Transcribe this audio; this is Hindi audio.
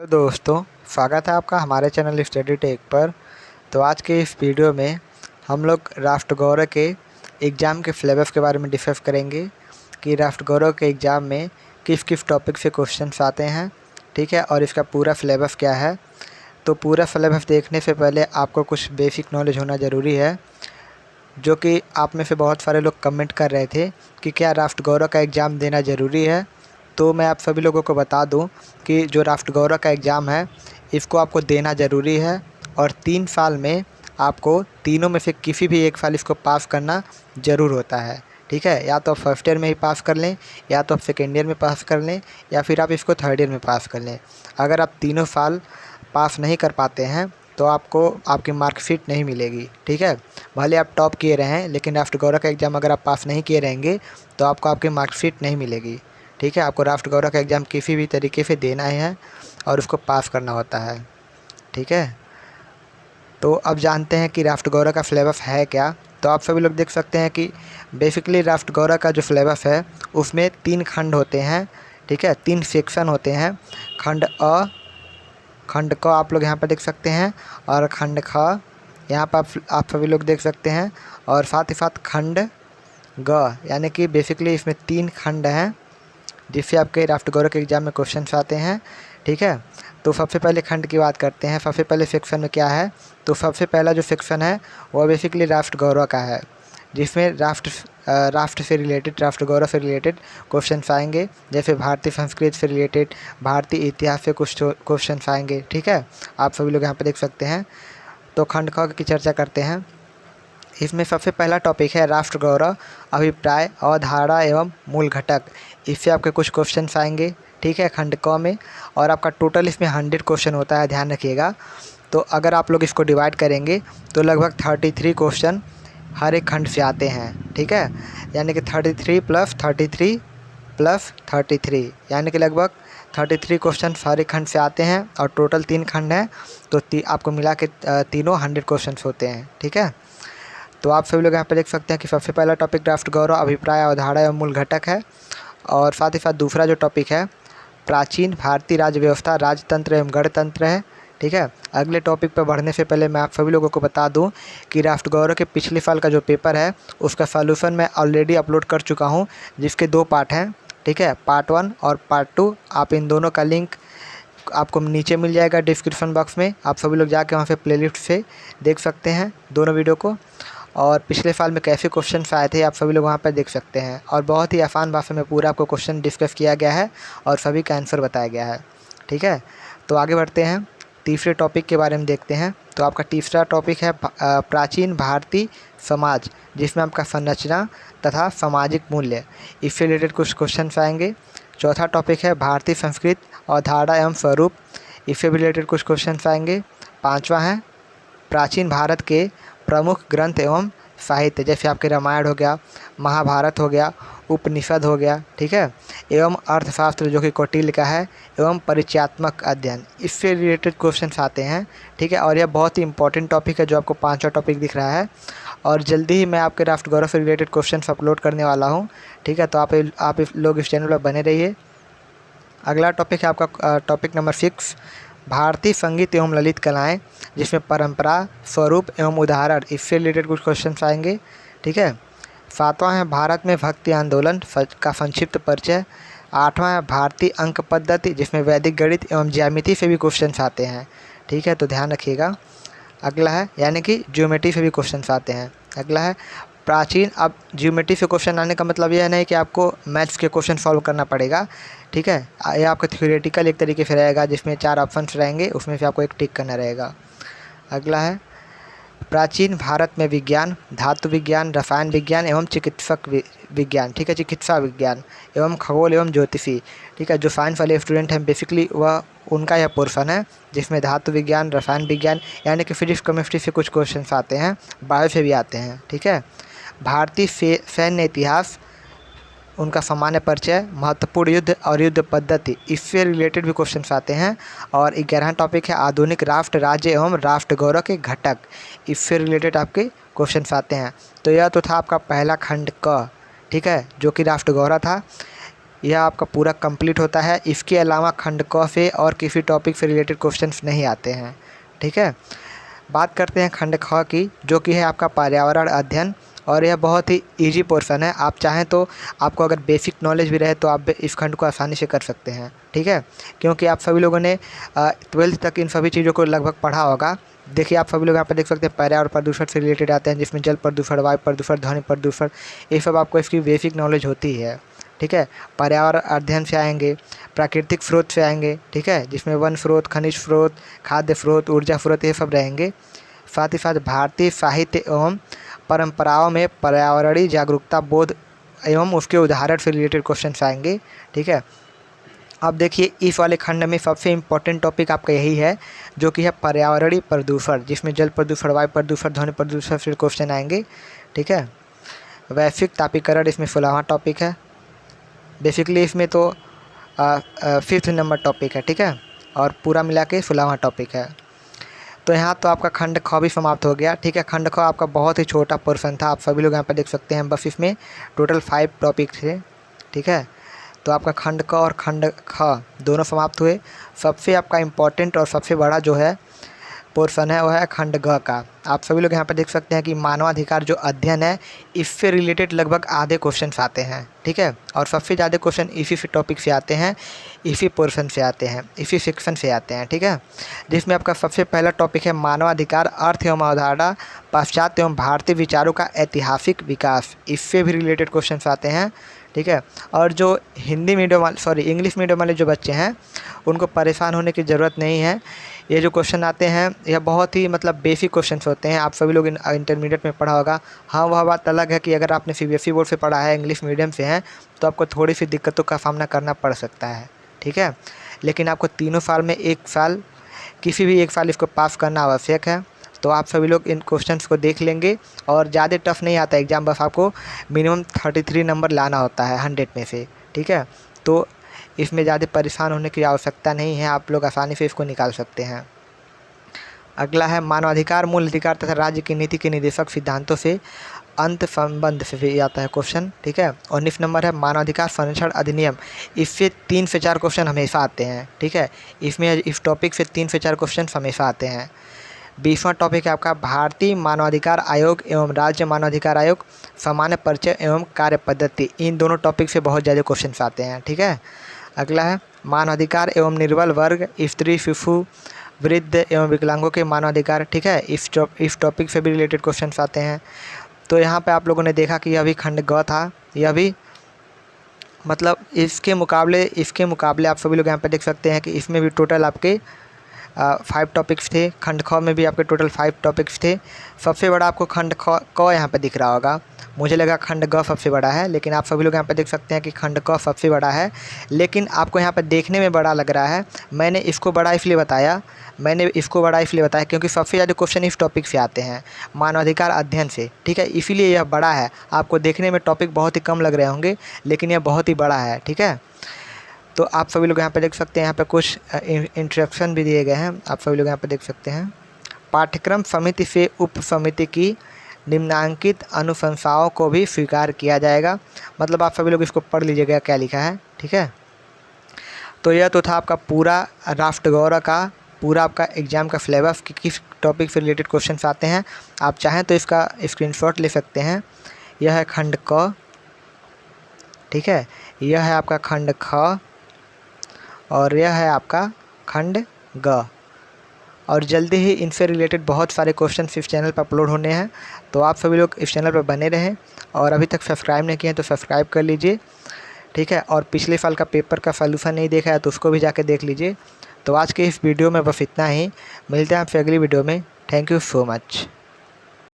हेलो दोस्तों, स्वागत है आपका हमारे चैनल स्टडी टेक पर। तो आज के इस वीडियो में हम लोग राष्ट्रगौरव के एग्ज़ाम के सिलेबस के बारे में डिस्कस करेंगे कि राष्ट्रगौरव के एग्ज़ाम में किस किस टॉपिक से क्वेश्चंस आते हैं, ठीक है, और इसका पूरा सिलेबस क्या है। तो पूरा सिलेबस देखने से पहले आपको कुछ बेसिक नॉलेज होना ज़रूरी है, जो कि आप में से बहुत सारे लोग कमेंट कर रहे थे कि क्या राष्ट्रगौरव का एग्ज़ाम देना ज़रूरी है। तो मैं आप सभी लोगों को बता दूं कि जो राष्ट्रगौरव का एग्ज़ाम है इसको आपको देना ज़रूरी है, और 3 साल में आपको तीनों में से किसी भी एक साल इसको पास करना ज़रूर होता है, ठीक है। या तो आप फर्स्ट ईयर में ही पास कर लें, या तो आप सेकेंड ईयर में पास कर लें, या फिर आप इसको थर्ड ईयर में पास कर लें। अगर आप तीनों साल पास नहीं कर पाते हैं तो आपको आपकी मार्कशीट नहीं मिलेगी, ठीक है। भले आप टॉप किए रहें, लेकिन राष्ट्रगौरव का एग्ज़ाम अगर आप पास नहीं किए रहेंगे तो आपको आपकी मार्कशीट नहीं मिलेगी, ठीक है। आपको राष्ट्रगौरव का एग्ज़ाम किसी भी तरीके से देना है और उसको पास करना होता है, ठीक है। तो अब जानते हैं कि राष्ट्रगौरव का सिलेबस है क्या। तो आप सभी लोग देख सकते हैं कि बेसिकली राष्ट्रगौरव का जो सिलेबस है उसमें 3 खंड होते हैं, ठीक है, 3 सेक्शन होते हैं। खंड अ, खंड क आप लोग यहाँ पर देख सकते हैं, और खंड ख यहाँ पर आप सभी लोग देख सकते हैं, और साथ ही साथ खंड ग, यानी कि बेसिकली इसमें 3 खंड हैं जिससे आपके राष्ट्रगौरव के एग्ज़ाम में क्वेश्चंस आते हैं, ठीक है। तो सबसे पहले खंड की बात करते हैं। सबसे पहले सेक्शन में क्या है, तो सबसे पहला जो सेक्शन है वो बेसिकली राष्ट्रगौरव का है, जिसमें राष्ट्र से रिलेटेड, राष्ट्रगौरव से रिलेटेड क्वेश्चंस आएंगे। जैसे भारतीय संस्कृति से रिलेटेड, भारतीय इतिहास से कुछ क्वेश्चंस आएंगे, ठीक है। आप सभी लोग यहाँ पर देख सकते हैं। तो खंड ख की चर्चा करते हैं। इसमें सबसे पहला टॉपिक है राष्ट्रगौरव, अभिप्राय, अवधारणा एवं मूल घटक। इससे आपके कुछ क्वेश्चंस आएंगे, ठीक है, खंड क में। और आपका टोटल इसमें 100 क्वेश्चन होता है, ध्यान रखिएगा। तो अगर आप लोग इसको डिवाइड करेंगे तो लगभग 33 क्वेश्चन हर एक खंड से आते हैं, ठीक है। यानी कि 33 प्लस 33 प्लस 33, यानी कि लगभग 33 क्वेश्चन हर एक खंड से आते हैं। और टोटल 3 खंड हैं, तो आपको मिला के तीनों 100 क्वेश्चन होते हैं, ठीक है। तो आप सभी लोग यहाँ पे देख सकते हैं कि सबसे पहला टॉपिक राष्ट्रगौरव, अभिप्राय, अवधारणा एवं मूल घटक है। और साथ ही साथ दूसरा जो टॉपिक है प्राचीन भारतीय राज्य व्यवस्था, राजतंत्र एवं गणतंत्र है, ठीक है। अगले टॉपिक पर बढ़ने से पहले मैं आप सभी लोगों को बता दूं कि राष्ट्रगौरव के पिछले साल का जो पेपर है उसका सॉल्यूशन मैं ऑलरेडी अपलोड कर चुका हूं, जिसके 2 पार्ट हैं, ठीक है, पार्ट 1 और पार्ट 2। आप इन दोनों का लिंक आपको नीचे मिल जाएगा डिस्क्रिप्शन बॉक्स में। आप सभी लोग जाके वहाँ से प्लेलिस्ट से देख सकते हैं दोनों वीडियो को। और पिछले साल में कैसे क्वेश्चन आए थे आप सभी लोग वहाँ पर देख सकते हैं। और बहुत ही आसान भाषा में पूरा आपको क्वेश्चन डिस्कस किया गया है और सभी का आंसर बताया गया है, ठीक है। तो आगे बढ़ते हैं, तीसरे टॉपिक के बारे में देखते हैं। तो आपका तीसरा टॉपिक है प्राचीन भारतीय समाज, जिसमें आपका संरचना तथा सामाजिक मूल्य, इससे रिलेटेड कुछ क्वेश्चन आएंगे। चौथा टॉपिक है भारतीय संस्कृति, अवधारणा एवं स्वरूप, इससे भी रिलेटेड कुछ क्वेश्चन आएंगे। पाँचवा है प्राचीन भारत के प्रमुख ग्रंथ एवं साहित्य, जैसे आपके रामायण हो गया, महाभारत हो गया, उपनिषद हो गया, ठीक है, एवं अर्थशास्त्र जो कि कौटिल्य का है, एवं परिचयात्मक अध्ययन, इससे रिलेटेड क्वेश्चंस आते हैं, ठीक है। और यह बहुत ही इंपॉर्टेंट टॉपिक है जो आपको 5वां टॉपिक दिख रहा है। और जल्दी ही मैं आपके राष्ट्रगौरव से रिलेटेड क्वेश्चंस अपलोड करने वाला हूँ, ठीक है। तो आप लोग इस चैनल पर बने रहिए। अगला टॉपिक है आपका टॉपिक नंबर 6, भारतीय संगीत एवं ललित कलाएं, जिसमें परंपरा, स्वरूप एवं उदाहरण, इससे रिलेटेड कुछ क्वेश्चन आएंगे, ठीक है। 7वां है भारत में भक्ति आंदोलन का संक्षिप्त परिचय। 8वां है भारतीय अंक पद्धति, जिसमें वैदिक गणित एवं ज्यामिति से भी क्वेश्चन आते हैं, ठीक है, तो ध्यान रखिएगा। अगला है यानी कि ज्योमेट्री से भी क्वेश्चन आते हैं। अगला है प्राचीन, अब ज्योमेट्री से क्वेश्चन आने का मतलब यह नहीं कि आपको मैथ्स के क्वेश्चन सॉल्व करना पड़ेगा, ठीक है। ये आपका थ्योरेटिकल एक तरीके से रहेगा, जिसमें 4 ऑप्शंस रहेंगे, उसमें से आपको एक टिक करना रहेगा। अगला है प्राचीन भारत में विज्ञान, धातु विज्ञान, रसायन विज्ञान एवं चिकित्सक विज्ञान, ठीक है, चिकित्सा विज्ञान एवं खगोल एवं ज्योतिषी, ठीक है। जो साइंस वाले स्टूडेंट हैं बेसिकली वह उनका यह पोर्शन है, जिसमें धातु विज्ञान, रसायन विज्ञान यानी कि फिजिक्स केमिस्ट्री से कुछ क्वेश्चन आते हैं, बायो से भी आते हैं, ठीक है। भारतीय सैन्य इतिहास, उनका सामान्य परिचय, महत्वपूर्ण युद्ध और युद्ध पद्धति, इससे रिलेटेड भी क्वेश्चन आते हैं। और 11वां टॉपिक है आधुनिक राष्ट्र, राज्य एवं राष्ट्र गौरव के घटक, इससे रिलेटेड आपके क्वेश्चन आते हैं। तो यह तो था आपका पहला खंड क, ठीक है, जो कि राष्ट्र गौरव था। यह आपका पूरा कंप्लीट होता है। इसके अलावा खंड क से और किसी टॉपिक से रिलेटेड क्वेश्चंस नहीं आते हैं। ठीक है, बात करते हैं खंड ख की, जो कि है आपका पर्यावरण अध्ययन, और यह बहुत ही इजी पोर्शन है। आप चाहें तो आपको अगर बेसिक नॉलेज भी रहे तो आप इस खंड को आसानी से कर सकते हैं। ठीक है, क्योंकि आप सभी लोगों ने 12th तक इन सभी चीज़ों को लगभग पढ़ा होगा। देखिए, आप सभी लोग यहाँ पर देख सकते हैं पर्यावरण प्रदूषण से रिलेटेड आते हैं, जिसमें जल प्रदूषण, वायु प्रदूषण, ध्वनि प्रदूषण, ये सब आपको इसकी बेसिक नॉलेज होती है। ठीक है, पर्यावरण अध्ययन से आएंगे, प्राकृतिक स्रोत से आएंगे। ठीक है, जिसमें वन स्रोत, खनिज स्रोत, खाद्य स्रोत, ऊर्जा स्रोत, ये सब रहेंगे। साथ ही साथ भारतीय साहित्य एवं परंपराओं में पर्यावरणीय जागरूकता बोध एवं उसके उदाहरण से रिलेटेड क्वेश्चन आएंगे। ठीक है, अब देखिए इस वाले खंड में सबसे इम्पोर्टेंट टॉपिक आपका यही है, जो कि है पर्यावरणीय प्रदूषण, जिसमें जल प्रदूषण, वायु प्रदूषण, ध्वनि प्रदूषण से क्वेश्चन आएंगे। ठीक है, वैश्विक तापीकरण इसमें 16वां टॉपिक है। बेसिकली इसमें तो 5th नंबर टॉपिक है। ठीक है, और पूरा मिला के 16वां टॉपिक है। तो यहाँ तो आपका खंड ख भी समाप्त हो गया। ठीक है, खंड ख आपका बहुत ही छोटा पोर्शन था, आप सभी लोग यहाँ पर देख सकते हैं। बस इसमें टोटल 5 टॉपिक थे। ठीक है, तो आपका खंड क और खंड ख दोनों समाप्त हुए। सबसे आपका इम्पोर्टेंट और सबसे बड़ा जो है पोर्शन है, वह है खंड ग का। आप सभी लोग यहाँ पर देख सकते हैं कि मानवाधिकार जो अध्ययन है, इससे रिलेटेड लगभग आधे क्वेश्चन आते हैं। ठीक है, और सबसे ज़्यादा क्वेश्चन इसी से टॉपिक से आते हैं, इसी पोर्शन से आते हैं, इसी सेक्शन से आते हैं। ठीक है, जिसमें आपका सबसे पहला टॉपिक है मानवाधिकार, अर्थ एवं अवधारणा, पाश्चात्य एवं भारतीय विचारों का ऐतिहासिक विकास, इससे भी रिलेटेड क्वेश्चन आते हैं। ठीक है, और जो हिंदी मीडियम वाले इंग्लिश मीडियम वाले जो बच्चे हैं, उनको परेशान होने की ज़रूरत नहीं है। ये जो क्वेश्चन आते हैं, यह बहुत ही मतलब बेसिक क्वेश्चंस होते हैं। आप सभी लोग इंटरमीडिएट में पढ़ा होगा। हाँ, वह बात अलग है कि अगर आपने सीबीएसई बोर्ड से पढ़ा है, इंग्लिश मीडियम से हैं, तो आपको थोड़ी सी दिक्कतों का सामना करना पड़ सकता है। ठीक है, लेकिन आपको तीनों साल में एक साल, किसी भी एक साल इसको पास करना आवश्यक है। तो आप सभी लोग इन क्वेश्चंस को देख लेंगे, और ज़्यादा टफ नहीं आता एग्ज़ाम, बस आपको मिनिमम 33 नंबर लाना होता है 100 में से। ठीक है, तो इसमें ज़्यादा परेशान होने की आवश्यकता नहीं है, आप लोग आसानी से इसको निकाल सकते हैं। अगला है मानवाधिकार, मूल अधिकार तथा राज्य की नीति के निर्देशक सिद्धांतों से अंत संबंध से भी आता है क्वेश्चन। ठीक है, 19 नंबर है मानवाधिकार संरक्षण अधिनियम, इससे 3 से 4 क्वेश्चन हमेशा आते हैं। ठीक है, इसमें इस टॉपिक से 3 से 4 क्वेश्चन हमेशा आते हैं। 20वां टॉपिक है आपका भारतीय मानवाधिकार आयोग एवं राज्य मानवाधिकार आयोग, सामान्य परिचय एवं कार्य पद्धति, इन दोनों टॉपिक से बहुत ज़्यादा क्वेश्चन आते हैं। ठीक है, अगला है मानवाधिकार एवं निर्बल वर्ग, स्त्री, शिशु, वृद्ध एवं विकलांगों के मानवाधिकार। ठीक है, इस टॉपिक से भी रिलेटेड क्वेश्चन आते हैं। तो यहाँ पे आप लोगों ने देखा कि यह भी खंड ग था, यह भी मतलब इसके मुकाबले आप सभी लोग यहाँ पे देख सकते हैं कि इसमें भी टोटल आपके 5 टॉपिक्स थे। खंड ख में भी आपके टोटल 5 टॉपिक्स थे। सबसे बड़ा आपको खंड क यहाँ पे दिख रहा होगा, मुझे लगा खंड ग सबसे बड़ा है, लेकिन आप सभी लोग यहाँ पे देख सकते हैं कि खंड क सबसे बड़ा है। लेकिन आपको यहाँ पे देखने में बड़ा लग रहा है, मैंने इसको बड़ा इसलिए बताया क्योंकि सबसे ज़्यादा क्वेश्चन इस टॉपिक से आते हैं, मानवाधिकार अध्ययन से। ठीक है, इसीलिए यह बड़ा है। आपको देखने में टॉपिक बहुत ही कम लग रहे होंगे, लेकिन यह बहुत ही बड़ा है। ठीक है, तो आप सभी लोग यहाँ पे देख सकते हैं, यहाँ पे कुछ इंस्ट्रक्शन भी दिए गए हैं, आप सभी लोग यहाँ पे देख सकते हैं। पाठ्यक्रम समिति से उप समिति की निम्नांकित अनुशंसाओं को भी स्वीकार किया जाएगा। मतलब आप सभी लोग इसको पढ़ लीजिएगा क्या लिखा है। ठीक है, तो यह तो था आपका पूरा राष्ट्र गौरव का पूरा आपका एग्ज़ाम का सिलेबस कि किस टॉपिक से रिलेटेड क्वेश्चन आते हैं। आप चाहें तो इसका स्क्रीनशॉट ले सकते हैं। यह है खंड क। ठीक है, यह है आपका खंड ख, और यह है आपका खंड ग। और जल्दी ही इनसे रिलेटेड बहुत सारे क्वेश्चन इस चैनल पर अपलोड होने हैं, तो आप सभी लोग इस चैनल पर बने रहें। और अभी तक सब्सक्राइब नहीं किए हैं तो सब्सक्राइब कर लीजिए। ठीक है, और पिछले साल का पेपर का सॉल्यूशन नहीं देखा है तो उसको भी जाके देख लीजिए। तो आज के इस वीडियो में बस इतना ही, मिलते हैं आपसे अगली वीडियो में। Thank you so much.